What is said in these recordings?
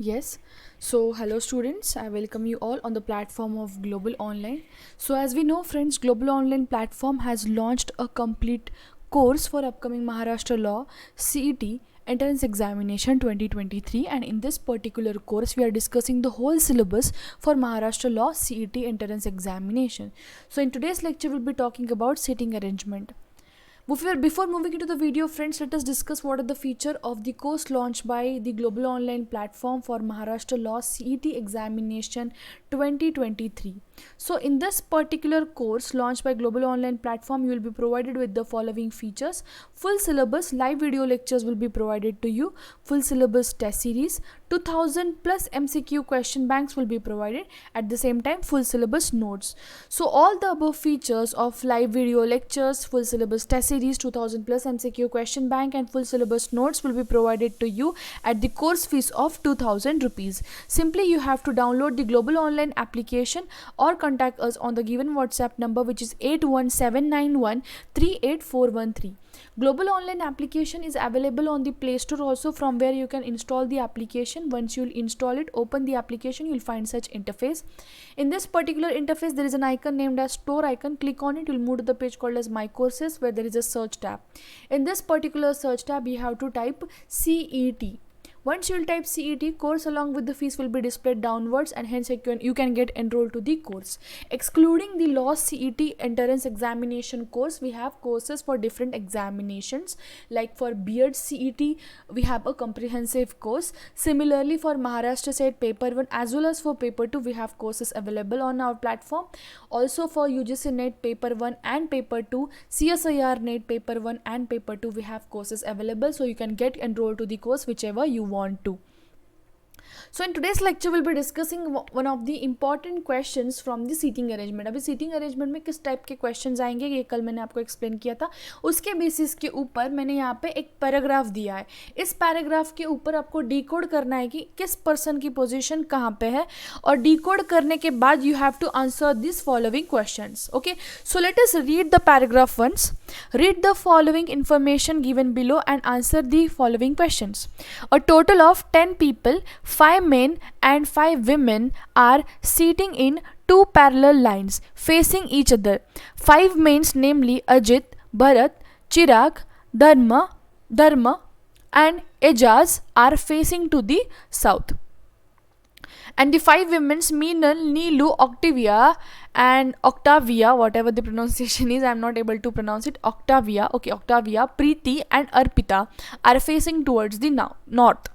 Yes. So, hello students. I welcome you all on the platform of Global Online. So, as we know, friends, Global Online platform has launched a complete course for upcoming Maharashtra Law CET Entrance Examination 2023, and in this particular course we are discussing the whole syllabus for Maharashtra Law CET Entrance Examination. So, in today's lecture we'll be talking about seating arrangement. Before moving into the video, friends, let us discuss what are the feature of the course launched by the Global Online platform for Maharashtra Law CET Examination 2023. So, in this particular course launched by Global Online platform, you will be provided with the following features: full syllabus, live video lectures will be provided to you, full syllabus test series, 2000 plus MCQ question banks will be provided, at the same time full syllabus notes. So all the above features of live video lectures, full syllabus test series, 2000 plus MCQ question bank and full syllabus notes will be provided to you at the course fees of 2000 rupees. Simply you have to download the Global Online application or contact us on the given WhatsApp number, which is 81791 38413. Global Online application is available on the Play Store also, from where you can install the application. Once you'll install it, open the application, you'll find such interface. In this particular interface, there is an icon named as Store icon. Click on it, you'll move to the page called as My Courses, where there is a search tab. In this particular search tab, you have to type CET. Once you will type CET, course along with the fees will be displayed downwards, and hence you can get enrolled to the course. Excluding the law CET entrance examination course, we have courses for different examinations. Like for B.Ed CET, we have a comprehensive course. Similarly, for Maharashtra State Paper 1 as well as for Paper 2, we have courses available on our platform. Also for UGC NET Paper 1 and Paper 2, CSIR NET Paper 1 and Paper 2, we have courses available. So you can get enrolled to the course whichever you want to. So in today's lecture we'll be discussing one of the important questions from the seating arrangement. अभी seating arrangement में किस type के questions आएंगे ये कल मैंने आपको explain किया था. उसके बेसिस के ऊपर मैंने यहाँ पे एक पैराग्राफ दिया है. इस पैराग्राफ के ऊपर आपको डिकोड करना है कि किस पर्सन की पोजीशन कहाँ पे है, और डिकोड करने के बाद you have to answer these following questions. Okay, so let us read the paragraph once. Read the following information given below and answer the following questions. A total of 10 people, 5 men and 5 women are sitting in two parallel lines facing each other. 5 men, namely Ajit, Bharat, Chirag, Dharma and Ejaz, are facing to the south. And the 5 women, Meenal, Neelu, Octavia, whatever the pronunciation is, I am not able to pronounce it. Octavia, Preeti and Arpita are facing towards the north.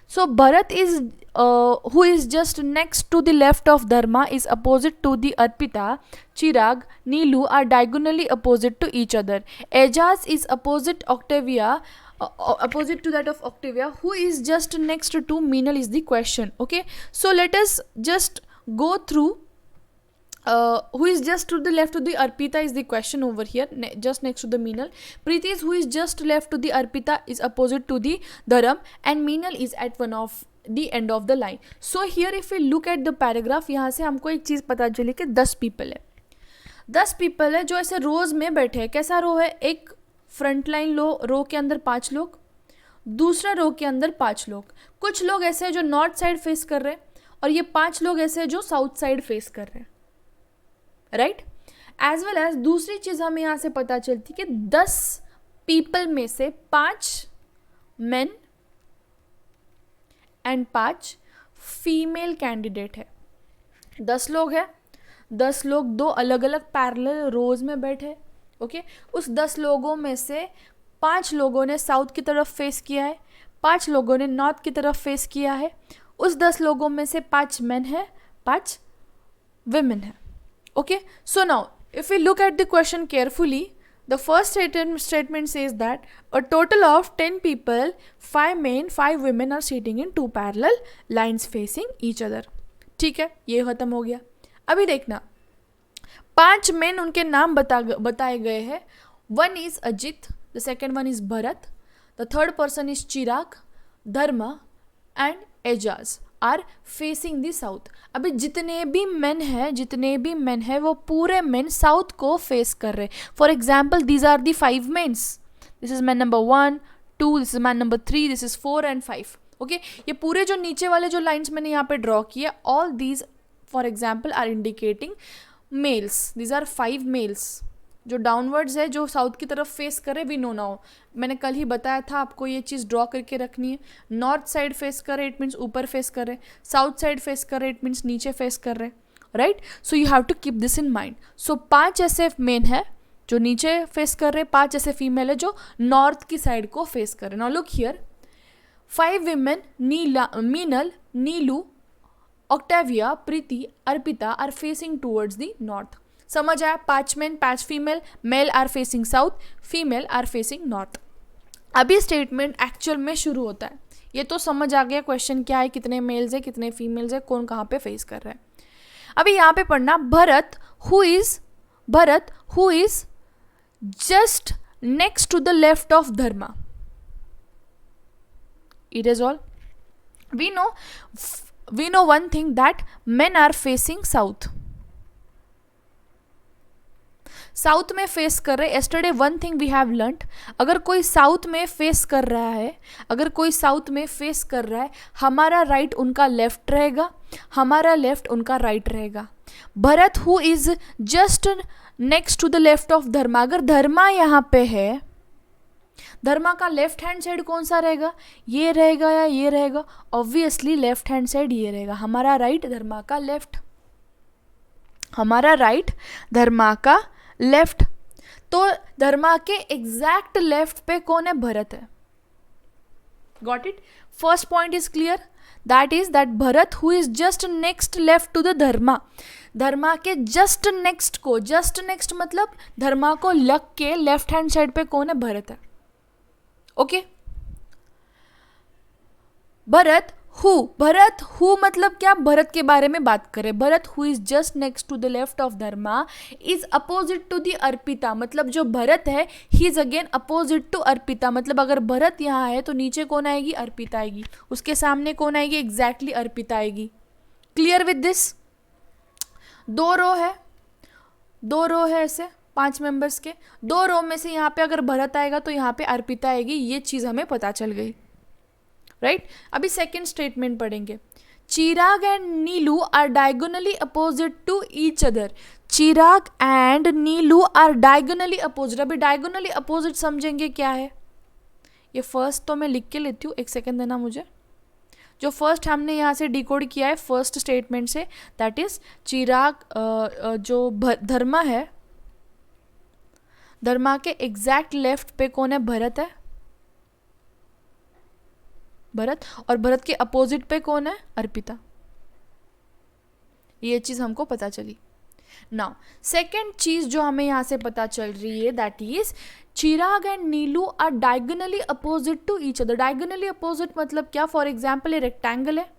So Bharat is who is just next to the left of Dharma is opposite to the Arpita. Chirag, Neelu are diagonally opposite to each other. Ejaz is opposite to that of Octavia. Who is just next to Meenal is the question. Okay, so let us just go through. Who is just to the left of the Arpita is the question over here, just next to the Meenal. Preeti is who is just left to the Arpita is opposite to the Dharam, and Meenal is at one of the end of the line. So here if we look at the paragraph, यहाँ से हमको एक चीज़ पता चली कि 10 people है. 10 people है जो ऐसे रोज में बैठे हैं. कैसा रो है? एक फ्रंट लाइन रो के अंदर 5 लोग, दूसरा रो के अंदर 5 लोग. कुछ लोग ऐसे हैं जो नॉर्थ साइड फेस कर रहे हैं, और ये 5 लोग ऐसे हैं जो साउथ साइड फेस कर रहे हैं. राइट, एज वेल एज दूसरी चीज हमें यहाँ से पता चलती कि 10 पीपल में से 5 मेन एंड 5 फीमेल कैंडिडेट है. 10 लोग हैं, 10 लोग 2 अलग अलग पैरेलल रोज में बैठे. ओके, उस 10 लोगों में से 5 लोगों ने साउथ की तरफ फेस किया है, 5 लोगों ने नॉर्थ की तरफ फेस किया है. उस 10 लोगों में से 5 मेन है, 5 women है. Okay, so now if we look at the question carefully, the first statement says that a total of 10 people, 5 men, 5 women are sitting in 2 parallel lines facing each other. ठीक है, ये खत्म हो गया. अभी देखना, 5 men उनके नाम बताए गए हैं. One is Ajit, the second one is Bharat, the third person is Chirag, Dharma and Ejaz are facing the south. अभी जितने भी मेन है वो पूरे मेन साउथ को फेस कर रहे हैं. For example, these are the 5 mens. This is man number 1, 2, this is man number 3, this is 4 and 5. Okay ये पूरे जो नीचे वाले जो लाइंस मैंने यहाँ पे ड्रॉ किए, all these for example are indicating males, these are 5 males. जो डाउनवर्ड्स है, जो साउथ की तरफ फेस करे, वी नो नाउ, मैंने कल ही बताया था आपको ये चीज़ ड्रॉ करके रखनी है। नॉर्थ साइड फेस करे इट मीन्स ऊपर फेस करे, साउथ साइड फेस करे इट मीन्स नीचे फेस कर रहे, right. So you have to keep this in mind. So 5 ऐसे मेन है जो नीचे फेस कर रहे, 5 ऐसे फीमेल है जो नॉर्थ की साइड को फेस कर रहे। Now look here, 5 women, Meenal, Neelu, Octavia, Preeti, Arpita are facing towards the north. समझ आया? 5 men 5 female, male are facing south, female are facing north. अभी स्टेटमेंट एक्चुअल में शुरू होता है। ये तो समझ आ गया क्वेश्चन क्या है, कितने मेल्स है कितने फीमेल्स है, कौन कहाँ पे फेस कर रहा है। अभी यहाँ पे पढ़ना, Bharat who is just next to the left of Dharma. It is all. We know one thing, that men are facing south. South में फेस कर रहे। yesterday one thing we have learnt, अगर कोई साउथ में फेस कर रहा है, अगर कोई साउथ में फेस कर रहा है, हमारा राइट उनका लेफ्ट रहेगा, हमारा लेफ्ट उनका राइट रहेगा। Bharat who is just next to the left of Dharma, अगर धर्मा यहाँ पे है, धर्मा का लेफ्ट हैंड साइड कौन सा रहेगा, ये रहेगा या ये रहेगा? ऑब्वियसली लेफ्ट हैंड साइड ये रहेगा। हमारा राइट धर्मा का लेफ्ट, हमारा राइट धर्मा का लेफ्ट। तो धर्मा के एग्जैक्ट लेफ्ट पे कौन है? भरत है। Got it? First point is clear, that is that Bharat who is just next left to the Dharma, Dharma के जस्ट नेक्स्ट को, जस्ट नेक्स्ट मतलब धर्मा को लग के लेफ्ट हैंड साइड पे कौन है? भरत है। ओके भरत हु मतलब क्या? भरत के बारे में बात करें। Bharat who is just next to the left of Dharma is opposite to the Arpita, मतलब जो भरत है ही is again opposite to Arpita, मतलब अगर भरत यहाँ है तो नीचे कौन आएगी? अर्पिता आएगी। उसके सामने कौन आएगी? एग्जैक्टली अर्पिता आएगी। Clear with this? 2 रो है ऐसे 5 मेंबर्स के, 2 रो में से यहाँ पे अगर भरत आएगा तो यहाँ पे अर्पिता आएगी। ये चीज़ हमें पता चल गई, राइट। अभी सेकेंड स्टेटमेंट पढ़ेंगे। Chirag and Neelu are diagonally opposite to each other. Chirag and Neelu are diagonally opposite. अभी डायगोनली अपोजिट समझेंगे क्या है। ये फर्स्ट तो मैं लिख के लेती हूँ, 1 सेकेंड देना मुझे। जो फर्स्ट हमने यहाँ से डिकोड किया है फर्स्ट स्टेटमेंट से, दैट इज चिराग जो धर्मा है, धर्मा के एग्जैक्ट लेफ्ट पे कौन है? भरत है, भरत। और भरत के अपोजिट पे कौन है? अर्पिता। ये चीज हमको पता चली। नाउ सेकेंड चीज जो हमें यहाँ से पता चल रही है, that is Chirag and Neelu are diagonally opposite to each other. Diagonally opposite मतलब क्या? फॉर एग्जाम्पल ये रेक्टेंगल है,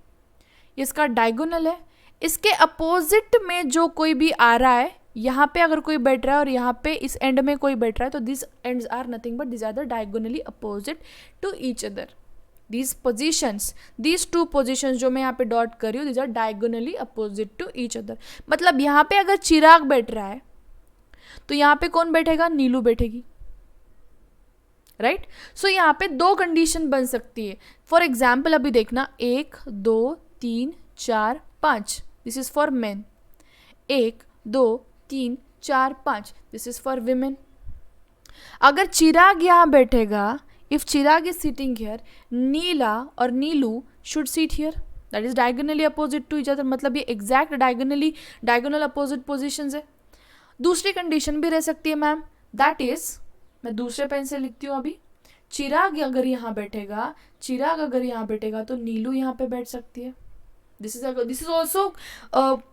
इसका डायगोनल है, इसके अपोजिट में जो कोई भी आ रहा है, यहाँ पे अगर कोई बैठ रहा है और यहाँ पे इस एंड में कोई बैठ रहा है, तो this ends are nothing but this are the diagonally opposite to each other. These positions, these 2 positions जो मैं यहाँ पे डॉट कर रही हूँ, this are diagonally opposite to each other. मतलब यहाँ पे अगर चिराग बैठ रहा है तो यहाँ पे कौन बैठेगा? नीलू बैठेगी, राइट। सो यहाँ पे 2 कंडीशन बन सकती है। फॉर एग्जाम्पल अभी देखना, 1 2 3 4 5, this is for men. 1 2 3 4 5, this is for women. अगर चिराग यहाँ बैठेगा, if Chirag is sitting here, Neela और Neelu should sit here, that is diagonally opposite to each other. मतलब ये एग्जैक्ट डायगोनल अपोजिट पोजिशन है। दूसरी कंडीशन भी रह सकती है मैम, दैट इज, मैं दूसरे पेन से लिखती हूँ अभी। चिराग अगर यहाँ बैठेगा तो नीलू यहाँ पे बैठ सकती है। This is also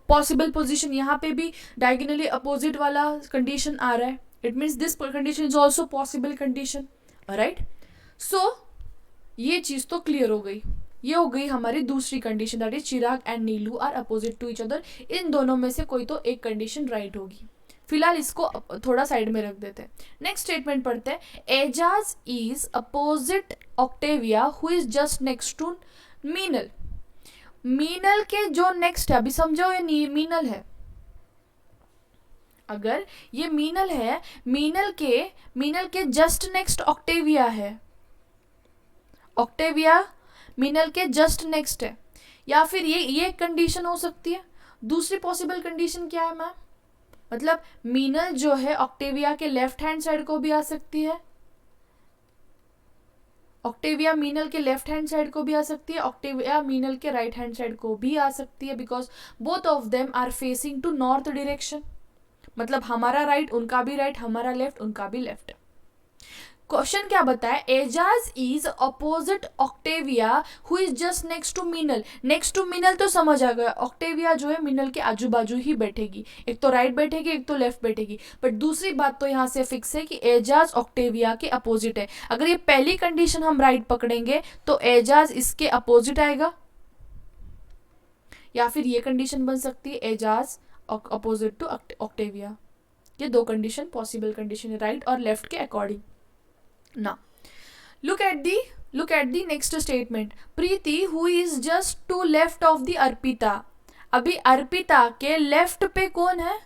possible position. यहाँ पे भी डायगोनली अपोजिट वाला कंडीशन आ रहा है, it means this condition is also possible condition, right. So ये चीज तो क्लियर हो गई। ये हो गई हमारी दूसरी condition, that is Chirag and Neelu are opposite to each other. इन दोनों में से कोई तो एक कंडीशन राइट होगी। फिलहाल इसको थोड़ा साइड में रख देते हैं। नेक्स्ट स्टेटमेंट पढ़ते हैं। Ejaz is opposite Octavia who is just next to Meenal. Meenal के जो नेक्स्ट है, अभी समझो ये मीनल है, अगर ये मीनल है, मीनल के जस्ट नेक्स्ट ऑक्टेविया है। ऑक्टेविया मीनल के जस्ट नेक्स्ट है, या फिर ये कंडीशन हो सकती है। दूसरी पॉसिबल कंडीशन क्या है मैम, मतलब मीनल जो है ऑक्टेविया के लेफ्ट हैंड साइड को भी आ सकती है, ऑक्टेविया मीनल के लेफ्ट हैंड साइड को भी आ सकती है, ऑक्टेविया मीनल के राइट हैंड साइड को भी आ सकती है, because both of them are facing to north direction, मतलब हमारा राइट उनका भी राइट, हमारा लेफ्ट उनका भी लेफ्ट। क्वेश्चन क्या बताया, Ejaz is opposite Octavia who is just next to Meenal. Next to Meenal तो समझ आ गया, ऑक्टेविया जो है मीनल के आजू बाजू ही बैठेगी, एक तो राइट बैठेगी एक तो लेफ्ट बैठेगी, बट दूसरी बात तो यहाँ से फिक्स है कि एजाज ऑक्टेविया के अपोजिट है। अगर ये पहली कंडीशन हम राइट पकड़ेंगे तो एजाज इसके अपोजिट आएगा, या फिर ये कंडीशन बन सकती है एजाज अपोजिट टू ऑक्टेविया। ये दो कंडीशन पॉसिबल कंडीशन है राइट और लेफ्ट के according. Now, look at the next statement. Preeti, who is just to left of the Arpita. अभी अर्पिता के लेफ्ट पे कौन है,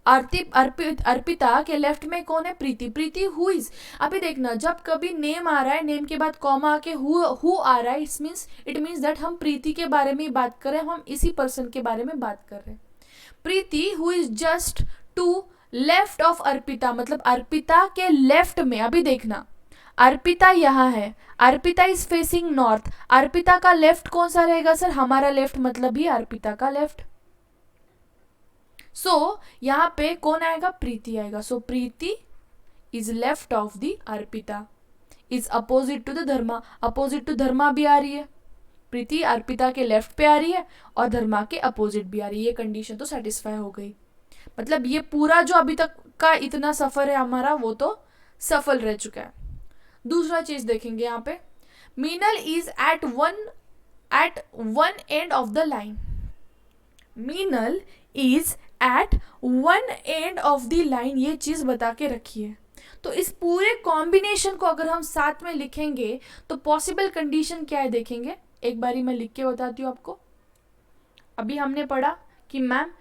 अर्पिता के लेफ्ट में कौन है, प्रीति। प्रीति हु इज, अभी देखना जब कभी नेम आ रहा है, नेम के बाद कॉमा आके हु आ रहा है, इट मीन्स दैट हम प्रीति के बारे में बात कर रहे हैं, हम इसी पर्सन के बारे में बात कर रहे हैं। Preeti who is just to left of Arpita, मतलब अर्पिता के लेफ्ट में। अभी देखना अर्पिता यहाँ है, Arpita is facing north, Arpita का लेफ्ट कौन सा रहेगा सर, हमारा लेफ्ट, मतलब ही अर्पिता का लेफ्ट। सो यहाँ पे कौन आएगा, प्रीति आएगा। So Preeti is left of the Arpita, is opposite to the Dharma. Opposite to Dharma भी आ रही है, प्रीति अर्पिता के लेफ्ट पे आ रही है और धर्मा के अपोजिट भी आ रही है। ये कंडीशन तो सेटिस्फाई हो गई, मतलब ये पूरा जो अभी तक का इतना सफर है हमारा वो तो सफल रह चुका है। दूसरा चीज देखेंगे यहाँ पे, Meenal is at one end of the line. Meenal is at one end of the line, ये चीज बता के रखिए। तो इस पूरे कॉम्बिनेशन को अगर हम साथ में लिखेंगे तो पॉसिबल कंडीशन क्या है देखेंगे, एक बारी मैं लिख के बताती हूँ आपको। अभी हमने पढ़ा कि मैम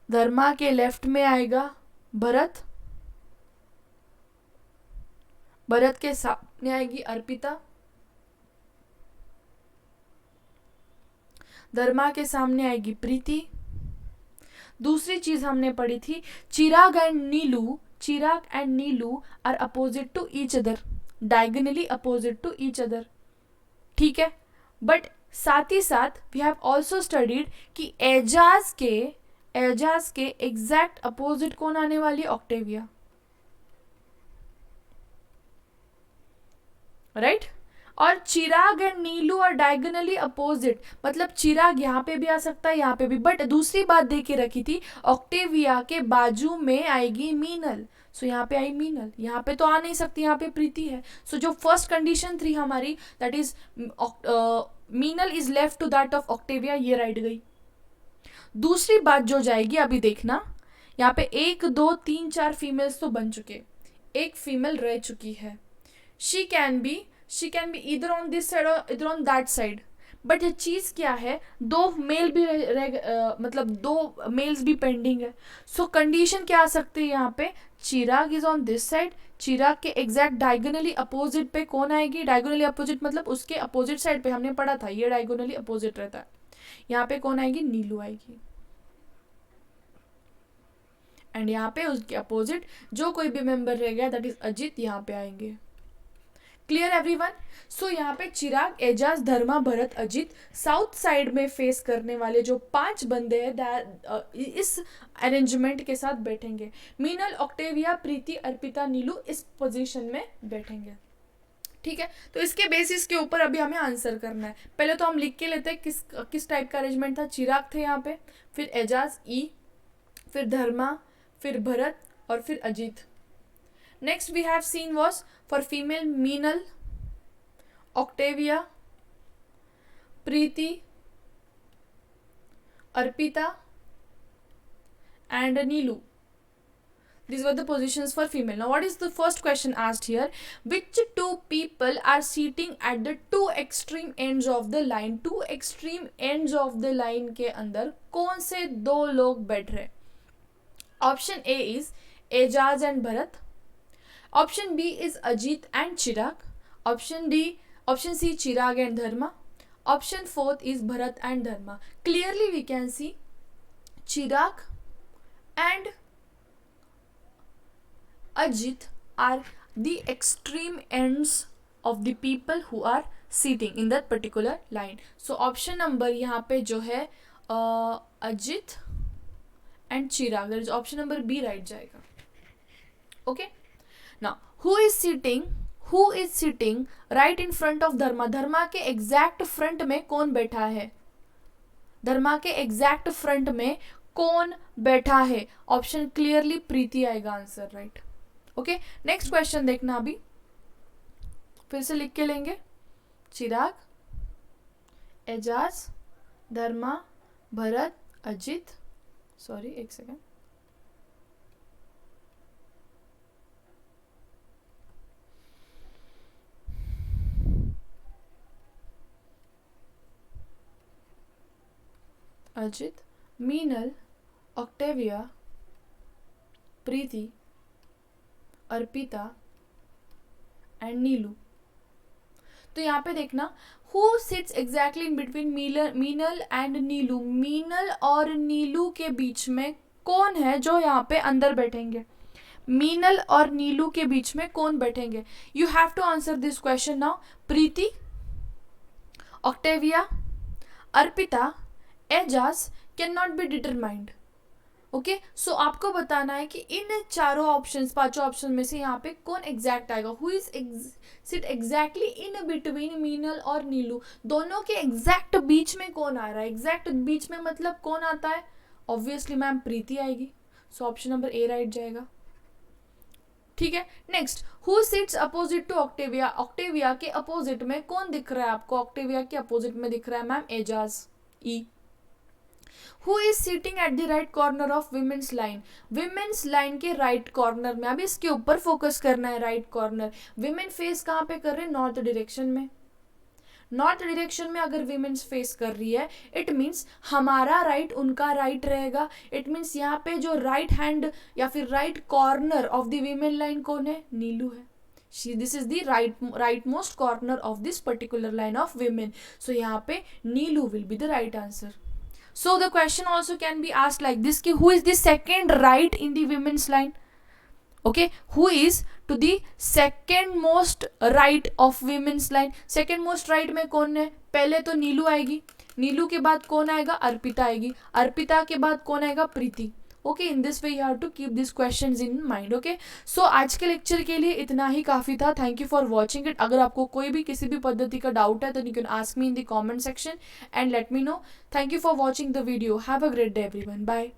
धर्मा के लेफ्ट में आएगा भरत, भरत के सामने आएगी अर्पिता, धर्मा के सामने आएगी प्रीति। दूसरी चीज हमने पढ़ी थी, Chirag and Neelu are opposite to each other, diagonally opposite to each other, ठीक है। बट साथ ही साथ वी हैव ऑल्सो स्टडीड कि एजाज के एग्जैक्ट अपोजिट कौन आने वाली, ऑक्टेविया, राइट और चिराग एंड नीलू और डायगोनली अपोजिट, मतलब चिराग यहाँ पे भी आ सकता है यहाँ पे भी। बट दूसरी बात दे के रखी थी, ऑक्टेविया के बाजू में आएगी मीनल, सो यहाँ पे आई मीनल, यहाँ पे तो आ नहीं सकती, यहाँ पे प्रीति है। सो जो फर्स्ट कंडीशन थी हमारी, that is Meenal is left to that of Octavia, ये राइट गई। दूसरी बात जो जाएगी, अभी देखना यहाँ पे 1 2 3 4 फीमेल्स तो बन चुके, एक फीमेल रह चुकी है। she can be either on this side or either on that side, but ये चीज क्या है, दो मेल भी मतलब 2 मेल्स भी पेंडिंग है। सो कंडीशन क्या आ सकती है यहाँ पे, चिराग इज ऑन दिस साइड, चिराग के एग्जैक्ट डायगोनली अपोजिट पे कौन आएगी, डायगोनली अपोजिट मतलब उसके अपोजिट साइड पे हमने पढ़ा था ये डायगोनली अपोजिट रहता है, यहाँ पे कौन आएगी, नीलू आएगी। एंड यहाँ पे उसके अपोजिट जो कोई भी मेंबर रह गया दैट इज अजित, यहाँ पे आएंगे। Clear everyone. सो यहाँ पे चिराग, एजाज, धर्मा, भरत, अजित साउथ साइड में फेस करने वाले जो 5 बंदे हैं इस अरेंजमेंट के साथ बैठेंगे। मीनल, ऑक्टेविया, प्रीति, अर्पिता, नीलू इस पोजीशन में बैठेंगे, ठीक है। तो इसके बेसिस के ऊपर अभी हमें आंसर करना है। पहले तो हम लिख के लेते हैं किस टाइप का अरेंजमेंट था। चिराग थे यहाँ पे, फिर एजाज ई, फिर धर्मा, फिर भरत और फिर Ajit. Next we have seen was for female Meenal, Octavia, Preeti, Arpita and Neelu. These were the positions for female. Now what is the first question asked here? Which 2 people are sitting at the 2 extreme ends of the line? 2 extreme ends of the line के अंदर कौन से 2 लोग बैठ रहे? Option A is Ejaz and Bharat. Option B is Ajit and Chirag. Option Option C, Chirag and Dharma. Option fourth is Bharat and Dharma. Clearly we can see Chirag and Ajit are the extreme ends of the people who are sitting in that particular line. So option number यहाँ पे जो है Ajit and Chirag, that is option number B right जाएगा. Okay. Now who is sitting right in front of Dharma? धर्मा के exact front में कौन बैठा है? धर्मा के exact front में कौन बैठा है? ऑप्शन क्लियरली प्रीति आएगा answer, right. Okay, next question देखना अभी फिर से लिख के लेंगे. चिराग, एजाज, धर्मा, भरत, अजित. सॉरी, एक second. Ajit, Meenal, Octavia, Preeti, Arpita and Neelu. तो यहाँ पे देखना who sits exactly in between Meenal and Neelu. Meenal और नीलू के बीच में कौन है जो यहाँ पे अंदर बैठेंगे? मीनल और नीलू के बीच में कौन बैठेंगे? You have to answer this question now. Preeti, Octavia, Arpita, Ejaz can not be determined. Okay, so आपको बताना है कि इन चारों ऑप्शंस, पांचों ऑप्शन में से यहाँ पे कौन एग्जैक्ट आएगा. Who is seat exactly in between Meenal और नीलू. दोनों के एग्जैक्ट बीच में कौन आ रहा है? एग्जैक्ट बीच में मतलब कौन आता है? ऑब्वियसली मैम प्रीति आएगी. So option number A right जाएगा. ठीक है. Next, who sits opposite to Octavia. Octavia के अपोजिट में कौन दिख रहा है आपको? ऑक्टेविया के अपोजिट में दिख रहा है ma'am Ejaz, E. Who is sitting at the right corner of women's line? Women's line के right corner में, अभी इसके ऊपर फोकस करना है. right corner. women face कहाँ पे कर रहे हैं? north direction में. नॉर्थ डायरेक्शन में अगर विमेन्स फेस कर रही है, इट मीन्स हमारा राइट उनका राइट रहेगा. इट मीन्स यहाँ पे जो राइट हैंड या फिर right corner of the women line कौन है? नीलू है. This is the right most corner of this particular line of women. So यहाँ पे Neelu will be the right answer. So the question also can be asked like this कि who is the second right in the women's line? Okay, who is to the second most right of women's line? second most right में कौन है? पहले तो नीलू आएगी. नीलू के बाद कौन आएगा? अर्पिता आएगी. अर्पिता के बाद कौन आएगा? Preeti. Okay, in this way you have to keep this questions in mind. Okay, so आज के लेक्चर के लिए इतना ही काफ़ी था. Thank you for watching it. अगर आपको कोई भी किसी भी पद्धति का डाउट है तो you can ask me in the comment section and let me know. Thank you for watching the video. Have a great day everyone. Bye.